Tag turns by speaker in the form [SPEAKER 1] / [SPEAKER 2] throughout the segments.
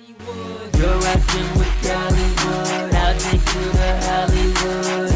[SPEAKER 1] You're rocking with Hollywood. I'll take you to Hollywood.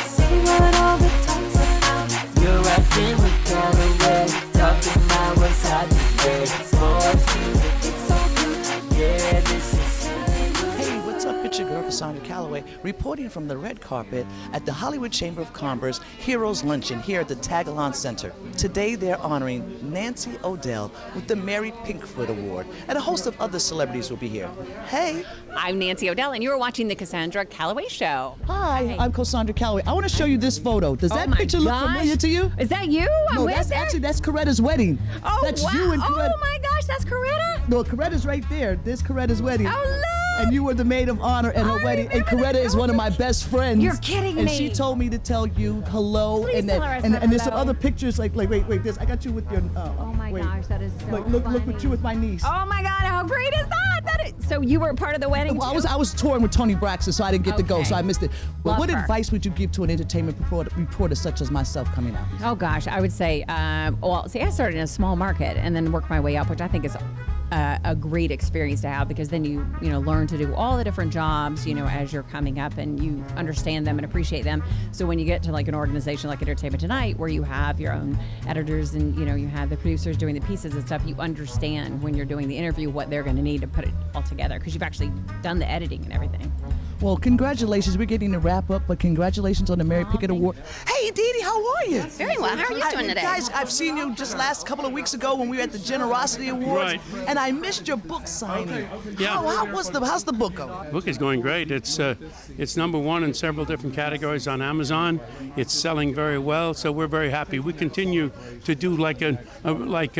[SPEAKER 1] See what all the talk's about. You're rocking with Calloway. Talking about what's hot today. Sports, music, it's all good. Yeah, this is Hollywood.
[SPEAKER 2] Hey, what's up? It's your girl, Cosandra Calloway, reporting from the red carpet at the Hollywood Chamber of Commerce Heroes Luncheon here at the Taglyan Center. Today, they're honoring Nancy O'Dell with the MaryPickford Award, and a host of other celebrities will be here. Hey!
[SPEAKER 3] I'm Nancy O'Dell, and you're watching the Cosandra Calloway Show.
[SPEAKER 2] Hi, I'm Cosandra Calloway. I want to show you this photo. Does that picture look familiar to you?
[SPEAKER 3] Is that you?
[SPEAKER 2] No, that's Coretta's wedding.
[SPEAKER 3] Oh,
[SPEAKER 2] that's
[SPEAKER 3] wow.
[SPEAKER 2] you and Coretta.
[SPEAKER 3] Oh my gosh, that's Coretta?
[SPEAKER 2] No, Coretta's right there. There's Coretta's wedding.
[SPEAKER 3] Oh, look!
[SPEAKER 2] And you were the maid of honor at her wedding. And Coretta is one of my best friends.
[SPEAKER 3] You're kidding me.
[SPEAKER 2] And she told me to tell you hello.
[SPEAKER 3] Please
[SPEAKER 2] and
[SPEAKER 3] tell her I said
[SPEAKER 2] and there's some
[SPEAKER 3] hello.
[SPEAKER 2] other pictures like wait, this. I got you with your.
[SPEAKER 3] Oh my gosh, that is so
[SPEAKER 2] Look
[SPEAKER 3] funny.
[SPEAKER 2] with you with my niece.
[SPEAKER 3] Oh my God, how great is that? So you were part of the wedding
[SPEAKER 2] Well,
[SPEAKER 3] too?
[SPEAKER 2] I was touring with Tony Braxton, so I didn't get to go,
[SPEAKER 3] Okay.
[SPEAKER 2] so I missed it. But
[SPEAKER 3] Love
[SPEAKER 2] what
[SPEAKER 3] her.
[SPEAKER 2] advice would you give to an entertainment reporter such as myself coming out?
[SPEAKER 3] Oh gosh, I would say, I started in a small market and then worked my way up, which I think is a great experience to have, because then you learn to do all the different jobs, as you're coming up, and you understand them and appreciate them. So when you get to like an organization like Entertainment Tonight, where you have your own editors and you have the producers doing the pieces and stuff, you understand when you're doing the interview what they're going to need to put it all together, because you've actually done the editing and everything.
[SPEAKER 2] Well, congratulations. We're getting to wrap up, but congratulations on the MaryPickford Award. Hey, Dee Dee, how are you?
[SPEAKER 4] Very well. How are you doing today?
[SPEAKER 2] Guys, I've seen you just last couple of weeks ago when we were at the Generosity Awards,
[SPEAKER 5] Right.
[SPEAKER 2] and I missed your book signing.
[SPEAKER 5] Yeah.
[SPEAKER 2] How's the book going?
[SPEAKER 5] The book is going great. It's number one in several different categories on Amazon. It's selling very well, so we're very happy. We continue to do like a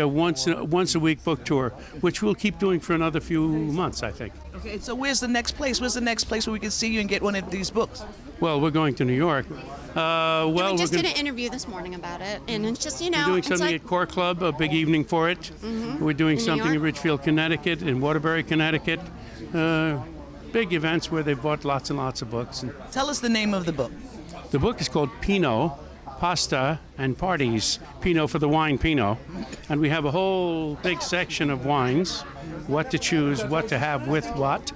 [SPEAKER 5] once a week book tour, which we'll keep doing for another few months, I think.
[SPEAKER 2] Okay, so where's the next place? Where's the next place where we can see you and get one of these books?
[SPEAKER 5] Well, we're going to New York.
[SPEAKER 4] We just did an interview this morning about it, and it's just,
[SPEAKER 5] We're doing
[SPEAKER 4] it's
[SPEAKER 5] something
[SPEAKER 4] like,
[SPEAKER 5] at Core Club, a big evening for it. We're doing
[SPEAKER 4] In New
[SPEAKER 5] something in
[SPEAKER 4] York?
[SPEAKER 5] Richfield, Connecticut, in Waterbury, Connecticut. Big events where they've bought lots and lots of books. And
[SPEAKER 2] Tell us the name of the book.
[SPEAKER 5] the book is called Pinot, Pasta and Parties. Pinot for the wine Pinot. And we have a whole big section of wines, what to choose, what to have with what.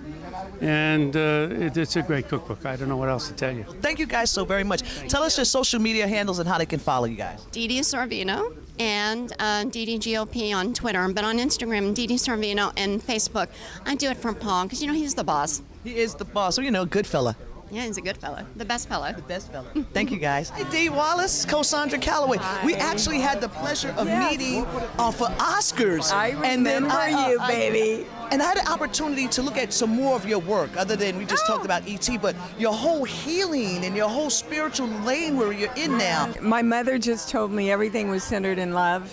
[SPEAKER 5] And it's a great cookbook. I don't know what else to tell you.
[SPEAKER 2] Thank you guys so very much. Tell us your social media handles and how they can follow you guys.
[SPEAKER 4] Dee Dee Sorvino and Dee Dee GOP on Twitter, but on Instagram, Dee Dee Sorvino, and Facebook. I do it for Paul, because he's the boss.
[SPEAKER 2] He is the boss, so good fella.
[SPEAKER 4] Yeah, he's a good fella. The best fella.
[SPEAKER 2] Best fella. Thank you, guys. Hey, Dee Wallace, Cosandra Calloway. We actually had the pleasure of meeting for Oscars.
[SPEAKER 6] I remember you, baby.
[SPEAKER 2] And I had an opportunity to look at some more of your work, other than we just talked about E.T., but your whole healing and your whole spiritual lane where you're in now.
[SPEAKER 6] My mother just told me everything was centered in love.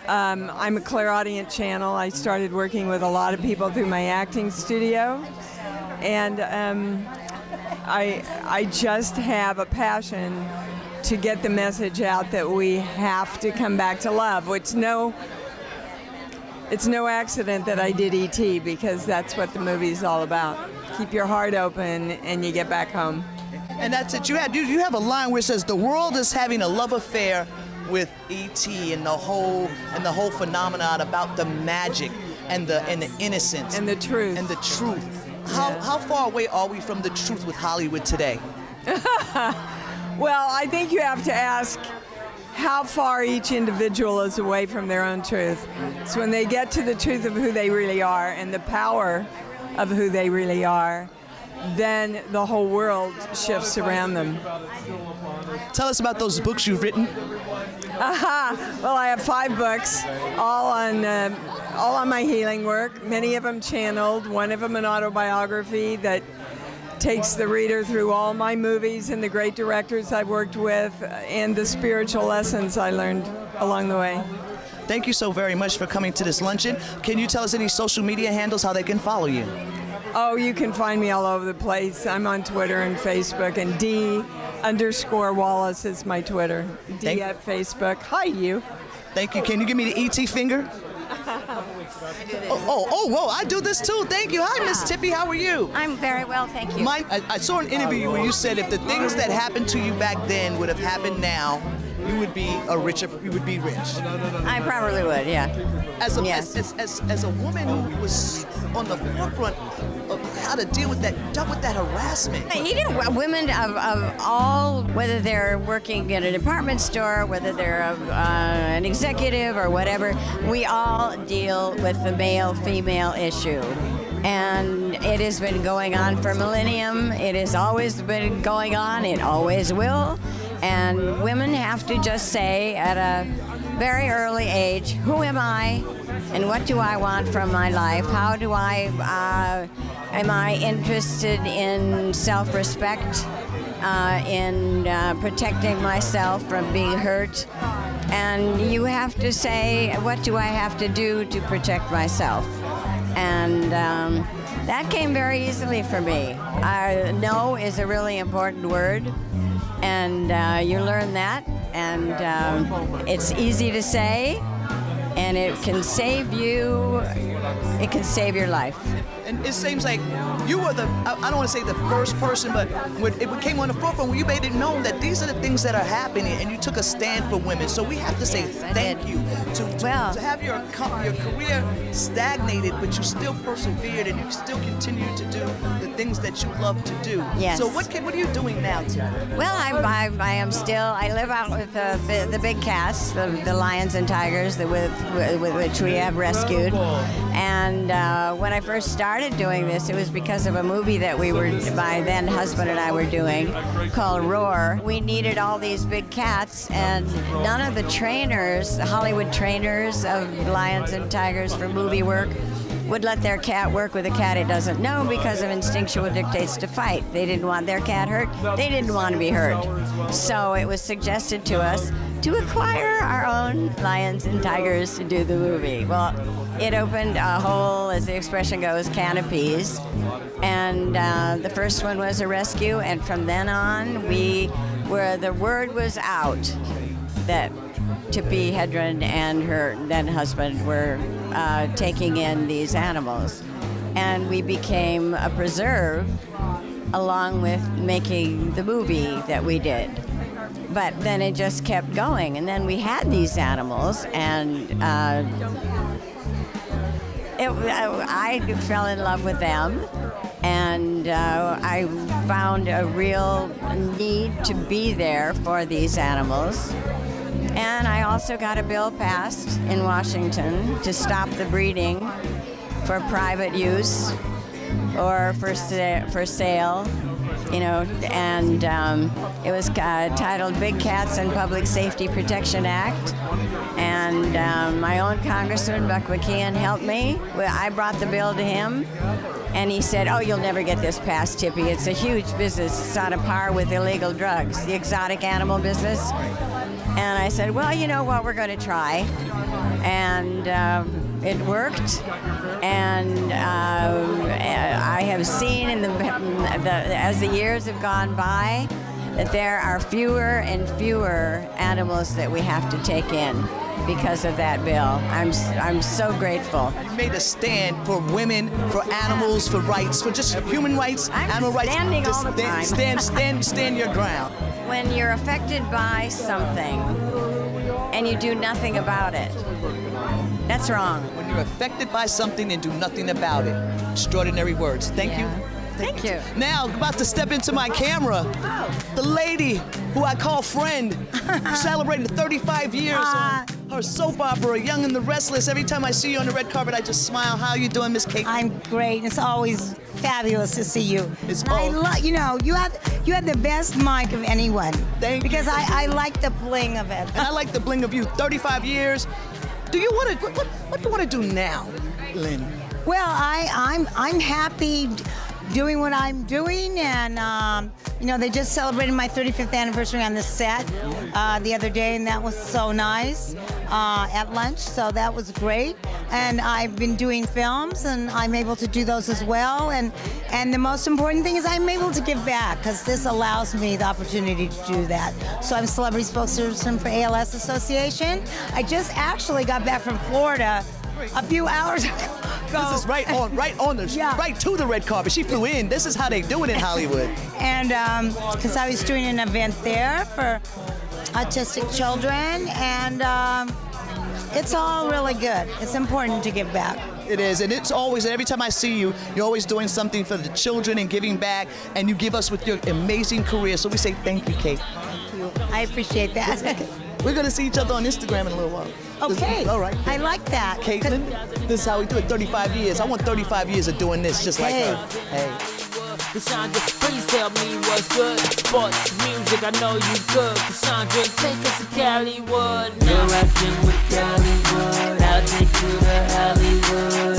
[SPEAKER 6] I'm a clairaudient channel. I started working with a lot of people through my acting studio. And I just have a passion to get the message out that we have to come back to love. It's no accident that I did E.T., because that's what the movie's all about. Keep your heart open and you get back home.
[SPEAKER 2] And that's it. You have a line where it says the world is having a love affair with E.T. and the whole phenomenon about the magic and the innocence
[SPEAKER 6] And the truth.
[SPEAKER 2] and the truth. How far away are we from the truth with Hollywood today?
[SPEAKER 6] Well, I think you have to ask how far each individual is away from their own truth. So when they get to the truth of who they really are and the power of who they really are, then the whole world shifts around them.
[SPEAKER 2] Tell us about those books you've written.
[SPEAKER 6] Well, I have 5 books, all on my healing work, many of them channeled, one of them an autobiography that takes the reader through all my movies and the great directors I've worked with and the spiritual lessons I learned along the way.
[SPEAKER 2] Thank you so very much for coming to this luncheon. Can you tell us any social media handles, how they can follow you?
[SPEAKER 6] Oh, you can find me all over the place. I'm on Twitter and Facebook, and D_Wallace is my Twitter. D at Facebook. Hi, you.
[SPEAKER 2] Thank you. Can you give me the E.T. finger? Whoa, I do this too. Thank you. Hi, Miss Tippi. How are you?
[SPEAKER 7] I'm very well, thank you.
[SPEAKER 2] I saw an interview where you said if the things that happened to you back then would have happened now, you you would be you would be rich.
[SPEAKER 7] I probably would, yeah.
[SPEAKER 2] As a,
[SPEAKER 7] Yes.
[SPEAKER 2] as a woman who was on the forefront of how to deal with that harassment.
[SPEAKER 7] Women of all, whether they're working in a department store, whether they're an executive or whatever, we all deal with the male-female issue. And it has been going on for millennium. It has always been going on. It always will. And women have to just say at a very early age, who am I and what do I want from my life? How do am I interested in self-respect, in protecting myself from being hurt? And you have to say, what do I have to do to protect myself? And that came very easily for me. No is a really important word, and you learn that, and it's easy to say, and it can save you, it can save your life.
[SPEAKER 2] And it seems like you were I don't want to say the first person, but when it came on the forefront, when you made it known that these are the things that are happening, and you took a stand for women. So we have to say thank you to have your career stagnated, but you still persevered and you still continue to do the things that you love to do.
[SPEAKER 7] Yes.
[SPEAKER 2] So what are you doing now, Tim?
[SPEAKER 7] Well, I am still, I live out with the big cats, the lions and tigers with which we have rescued. And when I first started doing this, it was because of a movie that my then husband and I were doing called Roar. We needed all these big cats, and none of the trainers, the Hollywood trainers of lions and tigers for movie work, would let their cat work with a cat it doesn't know because of instinctual dictates to fight. They didn't want their cat hurt. They didn't want to be hurt. So it was suggested to us to acquire our own lions and tigers to do the movie. Well, it opened a whole, as the expression goes, can of peas. And the first one was a rescue, and from then on, the word was out that Tippi Hedren and her then husband were taking in these animals. And we became a preserve along with making the movie that we did. But then it just kept going, and then we had these animals, and I fell in love with them, and I found a real need to be there for these animals. And I also got a bill passed in Washington to stop the breeding for private use or for sale, and it was titled Big Cats and Public Safety Protection Act. And my own congressman, Buck McKeon, helped me. I brought the bill to him, and he said, "Oh, you'll never get this passed, Tippi. It's a huge business. It's on a par with illegal drugs, the exotic animal business." And I said, "Well, you know what, we're going to try." And it worked. And I have seen as the years have gone by that there are fewer and fewer animals that we have to take in because of that bill. I'm so grateful.
[SPEAKER 2] You made a stand for women, for animals, for rights, for just human rights, animal rights.
[SPEAKER 7] I'm standing all the time.
[SPEAKER 2] Stand your ground.
[SPEAKER 7] When you're affected by something and you do nothing about it, that's wrong.
[SPEAKER 2] When you're affected by something and do nothing about it. Extraordinary words. Thank you.
[SPEAKER 7] Thank you.
[SPEAKER 2] Now, I'm about to step into my camera. The lady who I call friend, celebrating 35 years on her soap opera, Young and the Restless. Every time I see you on the red carpet, I just smile. How are you doing, Miss Kate?
[SPEAKER 8] I'm great. It's always fabulous to see you.
[SPEAKER 2] It's
[SPEAKER 8] I love, you have the best mic of anyone.
[SPEAKER 2] Thank you.
[SPEAKER 8] Because I like the bling of it.
[SPEAKER 2] And I like the bling of you. 35 years. Do you want to? What do you want to do now, Lynn?
[SPEAKER 8] Well, I'm happy doing what I'm doing, and they just celebrated my 35th anniversary on the set the other day, and that was so nice at lunch. So that was great. And I've been doing films, and I'm able to do those as well. And the most important thing is I'm able to give back because this allows me the opportunity to do that. So I'm celebrity spokesperson for ALS Association. I just actually got back from Florida a few hours ago.
[SPEAKER 2] This is right to the red carpet. She flew in. This is how they do it in Hollywood.
[SPEAKER 8] And because I was doing an event there autistic children, and it's all really good. It's important to give back.
[SPEAKER 2] It is, and it's always, every time I see you, you're always doing something for the children and giving back, and you give us with your amazing career. So we say thank you, Kate.
[SPEAKER 8] Thank you. I appreciate that.
[SPEAKER 2] We're going to see each other on Instagram in a little while.
[SPEAKER 8] Okay.
[SPEAKER 2] All right.
[SPEAKER 8] I like that.
[SPEAKER 2] Kate Linder, this is how we do it, 35 years. I want 35 years of doing this just like her. Hey.
[SPEAKER 1] Cosandra, please tell me what's good. Sports, music, I know you good. Cosandra, take us to Hollywood. You're rocking with Hollywood. I'll take you to Hollywood.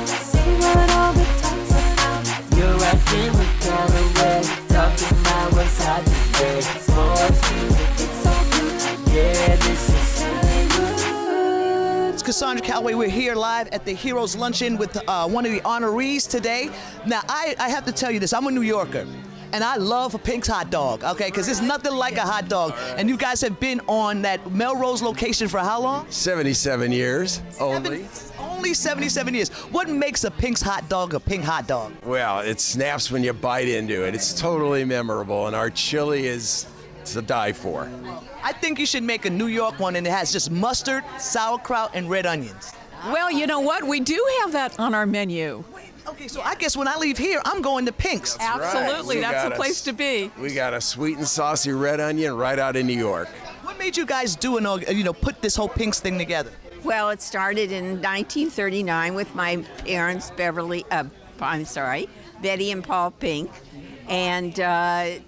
[SPEAKER 1] See what all the talk's about. You're rocking with Calloway. Talking about what's happening. Sports, music, it's so good. Yeah, this is Hollywood.
[SPEAKER 2] It's Cosandra Calloway. We're here live at the Heroes Luncheon with one of the honorees today. Now, I have to tell you this. I'm a New Yorker, and I love a Pink's hot dog, okay? Because there's nothing like a hot dog. And you guys have been on that Melrose location for how long?
[SPEAKER 9] 77 years only.
[SPEAKER 2] Only 77 years. What makes a Pink's hot dog a pink hot dog?
[SPEAKER 9] Well, it snaps when you bite into it. It's totally memorable, and our chili is to die for.
[SPEAKER 2] I think you should make a New York one, and it has just mustard, sauerkraut, and red onions.
[SPEAKER 10] Well, you know what? We do have that on our menu.
[SPEAKER 2] Okay, so I guess when I leave here, I'm going to Pink's.
[SPEAKER 10] Absolutely,
[SPEAKER 9] Right.
[SPEAKER 10] that's the place to be.
[SPEAKER 9] We got a sweet and saucy red onion right out of New York.
[SPEAKER 2] What made you guys do put this whole Pink's thing together?
[SPEAKER 11] Well, it started in 1939 with my parents, Betty and Paul Pink, and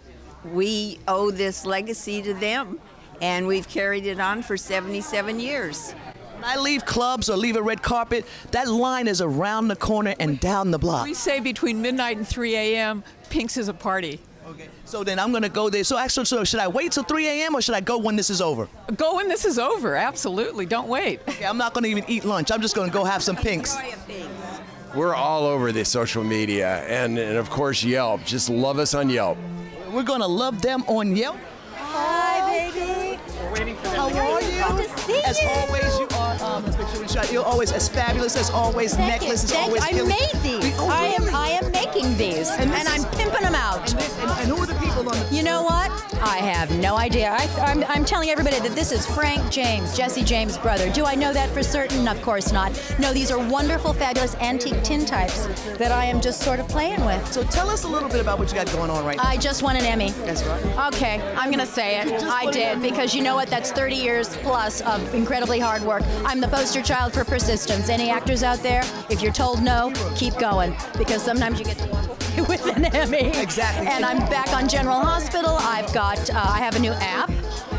[SPEAKER 11] we owe this legacy to them, and we've carried it on for 77 years.
[SPEAKER 2] When I leave clubs or leave a red carpet, that line is around the corner and down the block.
[SPEAKER 10] We say between midnight and 3 a.m., Pink's is a party.
[SPEAKER 2] Okay, so then I'm going to go there. So actually, should I wait till 3 a.m. or should I go when this is over?
[SPEAKER 10] Go when this is over, absolutely. Don't wait.
[SPEAKER 2] Okay, I'm not going to even eat lunch. I'm just going to go have some Pink's.
[SPEAKER 9] We're all over the social media and of course Yelp. Just love us on Yelp.
[SPEAKER 2] We're going to love them on Yelp.
[SPEAKER 8] Hi, baby.
[SPEAKER 2] How are you?
[SPEAKER 8] Good to see
[SPEAKER 2] As
[SPEAKER 8] you.
[SPEAKER 2] always, you are. Let's make sure we shot. You're always as fabulous as always. Necklace is always.
[SPEAKER 12] I made these.
[SPEAKER 2] Oh,
[SPEAKER 12] I
[SPEAKER 2] really?
[SPEAKER 12] am making these, and I'm pimping them out.
[SPEAKER 2] And who are the people on the?
[SPEAKER 12] You know what? I have no idea. I'm telling everybody that this is Frank James, Jesse James' brother. Do I know that for certain? Of course not. No, these are wonderful, fabulous antique tin types that I am just sort of playing with.
[SPEAKER 2] So tell us a little bit about what you got going on right now.
[SPEAKER 12] I just won an Emmy.
[SPEAKER 2] That's right.
[SPEAKER 12] Okay, I'm going to say it. I did, because you know what? That's 30 years plus of incredibly hard work. I'm the poster child for persistence. Any actors out there, if you're told no, keep going, because sometimes you get to walk away with an Emmy.
[SPEAKER 2] Exactly.
[SPEAKER 12] And I'm back on General Hospital. I have a new app.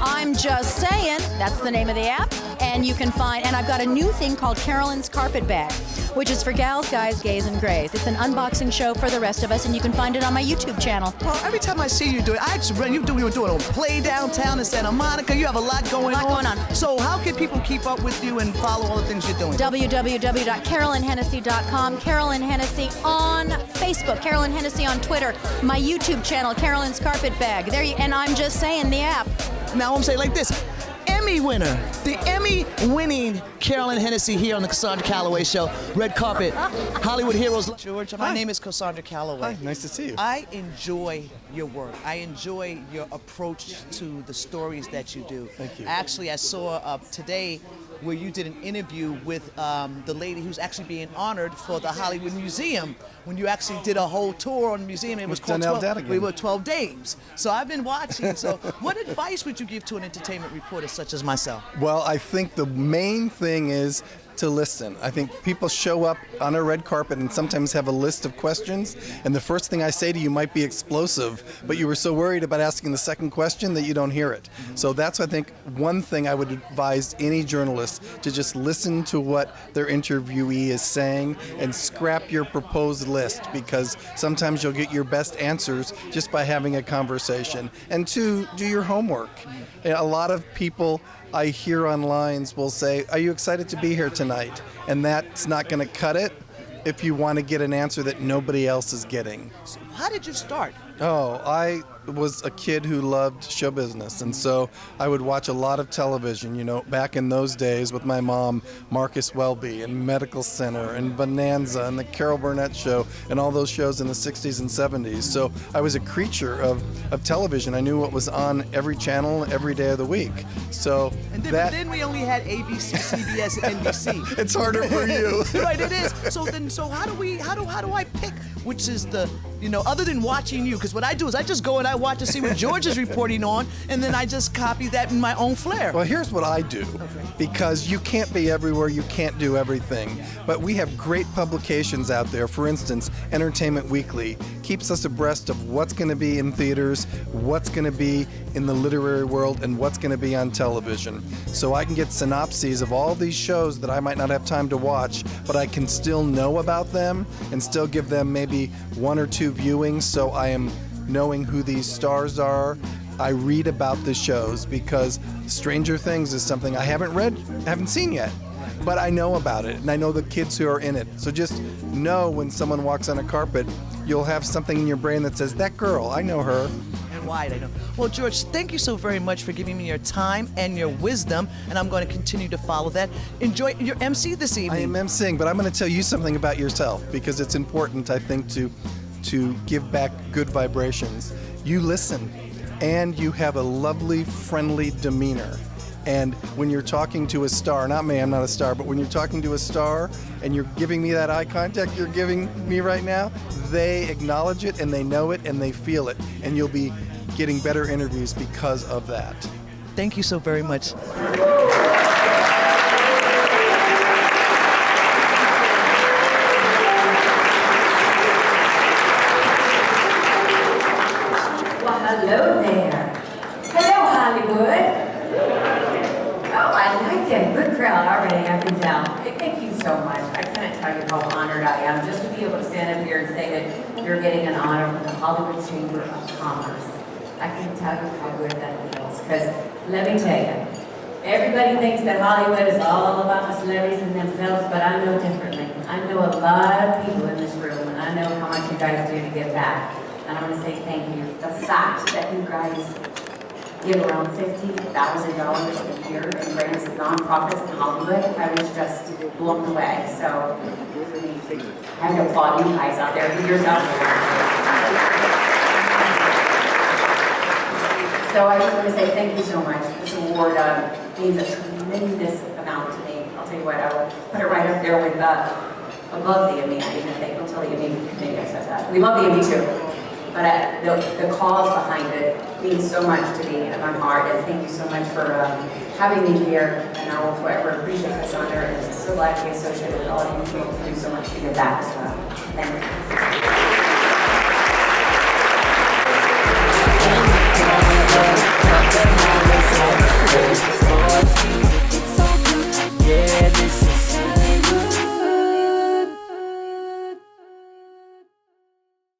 [SPEAKER 12] I'm Just Saying, that's the name of the app. And you can find, and I've got a new thing called Carolyn's Carpet Bag, which is for gals, guys, gays, and grays. It's an unboxing show for the rest of us, and you can find it on my YouTube channel.
[SPEAKER 2] Well, every time I see you do it, you were doing a play downtown in Santa Monica. You have a lot going on. So how can people keep up with you and follow all the things you're doing?
[SPEAKER 12] www.carolynhennessy.com. Carolyn Hennesy on Facebook. Carolyn Hennesy on Twitter. My YouTube channel, Carolyn's Carpet Bag. And I'm Just Saying, the app.
[SPEAKER 2] Now I'm saying like this. Emmy winner, the Emmy-winning Carolyn Hennesy here on the Cosandra Calloway Show. Red carpet, Hollywood Heroes. George, my name is Cosandra Calloway.
[SPEAKER 13] Hi, nice to see you.
[SPEAKER 2] I enjoy your work. I enjoy your approach to the stories that you do.
[SPEAKER 13] Thank you.
[SPEAKER 2] Actually, I saw today where you did an interview with the lady who's actually being honored for the Hollywood Museum. When you actually did a whole tour on the museum, it was called 12 Days. So I've been watching. So what advice would you give to an entertainment reporter such as myself?
[SPEAKER 13] Well, I think the main thing is to listen. I think people show up on a red carpet and sometimes have a list of questions, and the first thing I say to you might be explosive, but you were so worried about asking the second question that you don't hear it. So that's, I think, one thing I would advise any journalist, to just listen to what their interviewee is saying and scrap your proposed list, because sometimes you'll get your best answers just by having a conversation. And two, do your homework. A lot of people I hear on lines will say, "Are you excited to be here tonight?" And that's not going to cut it if you want to get an answer that nobody else is getting.
[SPEAKER 2] How did you start?
[SPEAKER 13] Oh, I was a kid who loved show business, and so I would watch a lot of television, back in those days with my mom, Marcus Welby and Medical Center and Bonanza and the Carol Burnett Show and all those shows in the 60s and 70s. So I was a creature of television. I knew what was on every channel every day of the week. So
[SPEAKER 2] And then we only had ABC, CBS, and NBC.
[SPEAKER 13] It's harder for you.
[SPEAKER 2] Right, it is. So how do I pick which is the, other than watching you? Because what I do is I just go and I watch to see what George is reporting on, and then I just copy that in my own flair.
[SPEAKER 13] Well, here's what I do, because you can't be everywhere, you can't do everything. But we have great publications out there. For instance, Entertainment Weekly keeps us abreast of what's going to be in theaters, what's going to be in the literary world, and what's going to be on television. So I can get synopses of all these shows that I might not have time to watch, but I can still know about them and still give them maybe 1 or 2 viewings, so I am knowing who these stars are. I read about the shows because Stranger Things is something I haven't seen yet, but I know about it, and I know the kids who are in it. So just know when someone walks on a carpet, you'll have something in your brain that says, that girl, I know her.
[SPEAKER 2] And wide, I know. Well, George, thank you so very much for giving me your time and your wisdom, and I'm going to continue to follow that. Enjoy your MC this evening.
[SPEAKER 13] I am emceeing, but I'm going to tell you something about yourself, because it's important, I think, to give back good vibrations. You listen, and you have a lovely, friendly demeanor. And when you're talking to a star, not me, I'm not a star, but when you're talking to a star and you're giving me that eye contact you're giving me right now, they acknowledge it and they know it and they feel it. And you'll be getting better interviews because of that.
[SPEAKER 2] Thank you so very much.
[SPEAKER 14] Hello there. Hello, Hollywood. Oh, I like it. Good crowd already, I can tell. Hey, thank you so much. I can't tell you how honored I am just to be able to stand up here and say that you're getting an honor from the Hollywood Chamber of Commerce. I can tell you how good that feels, because let me tell you, everybody thinks that Hollywood is all about the celebrities and themselves, but I know differently. I know a lot of people in this room, and I know how much you guys do to give back. And I want to say thank you. The fact that you guys give around $50,000 a year in grants to nonprofits in Hollywood, I was just blown away. So I have to applaud you guys out there. Give yourself a So I just want to say thank you so much. This award means a tremendous amount to me. I'll tell you what, I will put it right up there with above the Emmy. I even think until the Emmy committee says that. We love the Emmy too. But the cause behind it means so much to me and my heart, and thank you so much for having me here, and I will forever appreciate Cosandra, and so glad to be associated with all of you people who do so much to give back as well. Thank you.